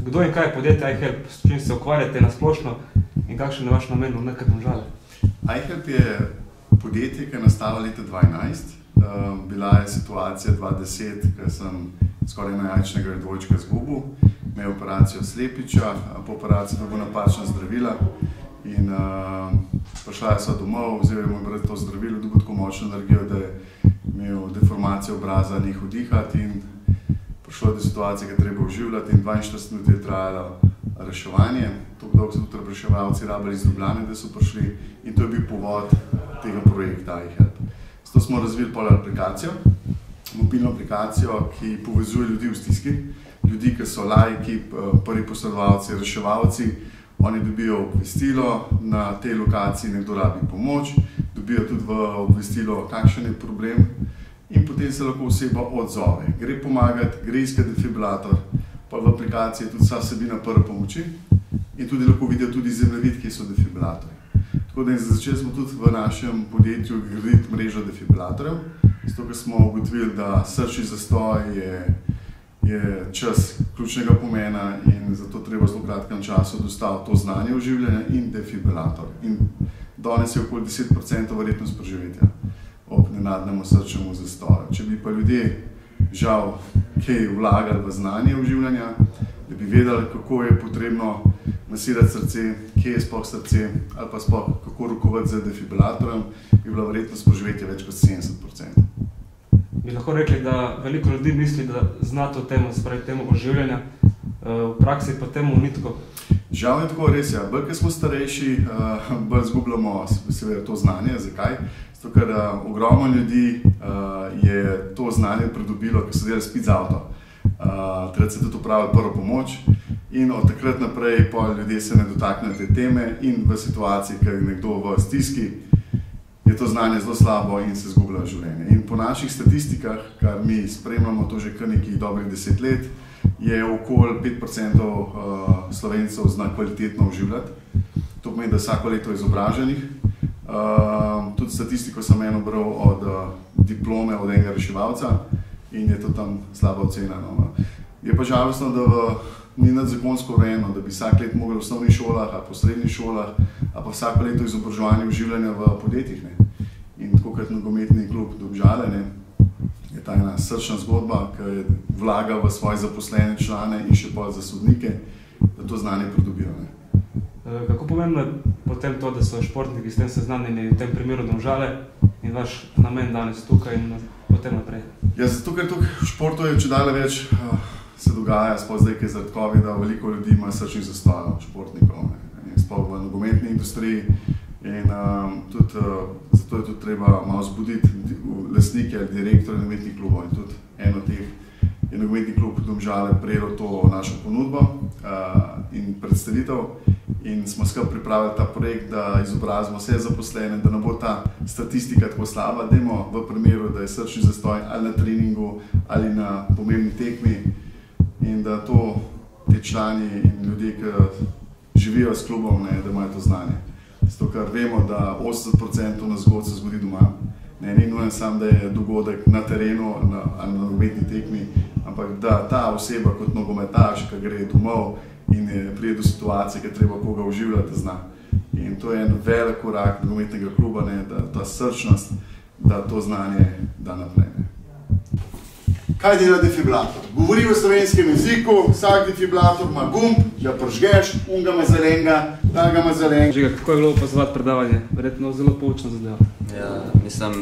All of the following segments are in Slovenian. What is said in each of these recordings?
Kdo in kaj je podjetje iHelp, s čim se ukvarjate na splošno in kakšen je vaš namen v nekaj Domžale? iHelp je podjetje, ki je nastalo leta 2011. Bila je situacija 2010, ko sem skoraj jajčnega dvojčka izgubil, imel operacijo slepiča, po operaciji dobil napačna zdravila in prišla je sva domov, vzel je moj brat to zdravilo, dobil tako močno energijo, da je imel deformacijo obraza, nehal dihati in prišlo je do situacije, ki je treba oživljati in 42 minut je trajalo reševanje. Tako dolgo so tudi reševalci rabili iz Ljubljane, da so prišli in to je bil povod tega projekta iHelp. Zato smo razvili pol aplikacijo, mobilno aplikacijo, ki povezuje ljudi v stiski, ljudi, ki so laiki, prvi posredovalci, reševalci. Oni dobijo obvestilo, na tej lokaciji nekdo rabi pomoč, dobijo tudi v obvestilo, kakšen je problem in potem se lahko oseba odzove. Gre pomagati, gre iskati defibrilator, pa v aplikaciji je tudi vsa vsebina prve pomoči in tudi lahko vidijo tudi zemljevid, kje so defibrilatorji. Tako da začeli smo tudi v našem podjetju graditi mrežo defibrilatorjev, zato ker smo ugotovili, da srčni zastoj je čas ključnega pomena in zato treba v zelo kratkem času dostaviti to znanje oživljanja in defibrilator. In danes je okoli 10% verjetnost preživetja ob nenadnemu srčnemu zastoju. Če bi pa ljudje žal kaj vlagali v znanje oživljanja, da bi vedeli, kako je potrebno masirati srce, kje je sploh srce ali pa sploh kako rokovati z defibrilatorjem, bi bila verjetnost preživetja več kot 70%. Bi lahko rekli, da veliko ljudi misli, da zna to temo, spravi temo oživljanja, v praksi pa temu ni tako? Žal je tako, res je. Bolj, ko smo starejši, bolj zgubljamo seveda to znanje. Zakaj? Zato, ker ogromno ljudi je to znanje pridobilo, ko so delali spit z avto. Takrat se tudi upravili prvo pomoč in od takrat naprej pol ljudje se ne dotaknejo te teme in v situaciji, ko je nekdo v stiski, je to znanje zelo slabo in se izgublja življenje. In po naših statistikah, kar mi spremljamo to že kar nekaj dobrih 10 let, je okoli 5% Slovencev zna kvalitetno oživljati. To pomeni, da vsako leto je izobraženih. Tudi statistiko sem eno bral od diplome od enega reševalca in je to tam slaba ocena. Je pa žalostno, da ni nadzakonsko urejeno, da bi vsak let mogli v osnovnih šolah, ali po srednjih šolah, ali pa vsako leto izobraževanje oživljanja v podjetjih. In tako kot nogometni klub Domžale, je ta ena srčna zgodba, ki vlaga v svoje zaposlene člane in še pol za sodnike, da to znanje pridobijo. Kako pomembno je potem to, da so športniki s tem seznanjeni, v tem primeru Domžale, in vaš namen danes tukaj in potem naprej? Ja, zato ker tukaj v športu je čedalje več se dogaja, sploh zdaj, ki je zaradi covida, veliko ljudi ima srčnih zastojev, športnikov, sploh v nogometni industriji. In zato je tudi treba malo zbuditi lastnike ali direktorje nogometnih klubov. In tudi eno od teh je nogometni klub Domžale prejelo to našo ponudbo in predstavitev. In smo skupaj pripravili ta projekt, da izobrazimo vse zaposlene, da ne bo ta statistika tako slaba, dajmo v primeru, da je srčni zastoj ali na treningu ali na pomembni tekmi in da to te člani in ljudje, ki živijo s klubom, da imajo to znanje. Zato, ker vemo, da 80% nezgod se zgodi doma. Ni nujen samo, da je dogodek na terenu ali na nogometni tekmi, ampak da ta oseba kot nogometaš, ki gre domov in pride do situacije, ki je treba koga oživljati, zna. In to je en velik korak nogometnega kluba, da ta srčnost, da to znanje da naprej. Kaj dela defibrilator? Govori v slovenskem jeziku, vsak defibrilator ima gumb, ga prižgeš, unga ima zelenega, ta ga ima zelenega. Žiga, kako je bilo opazovati predavanje? Verjetno zelo poučno zadeva. Ja, mislim,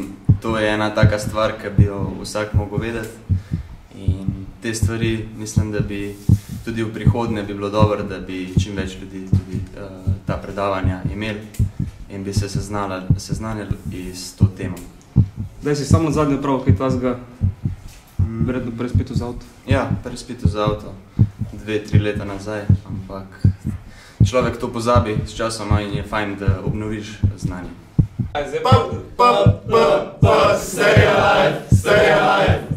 to je ena taka stvar, ki bi jo vsak mogel vedeti. In te stvari, mislim, da bi tudi v prihodnje bi bilo dobro, da bi čim več ljudi tudi ta predavanja imeli in bi se seznanjali s to temo. Daj si samo zadnjo pravo, kaj tazga verjetno prespitu z avto? Ja, prespitu z avto 2-3 leta nazaj, ampak človek to pozabi s časoma in je fajn, da obnoviš znanje. Stay alive, stay alive.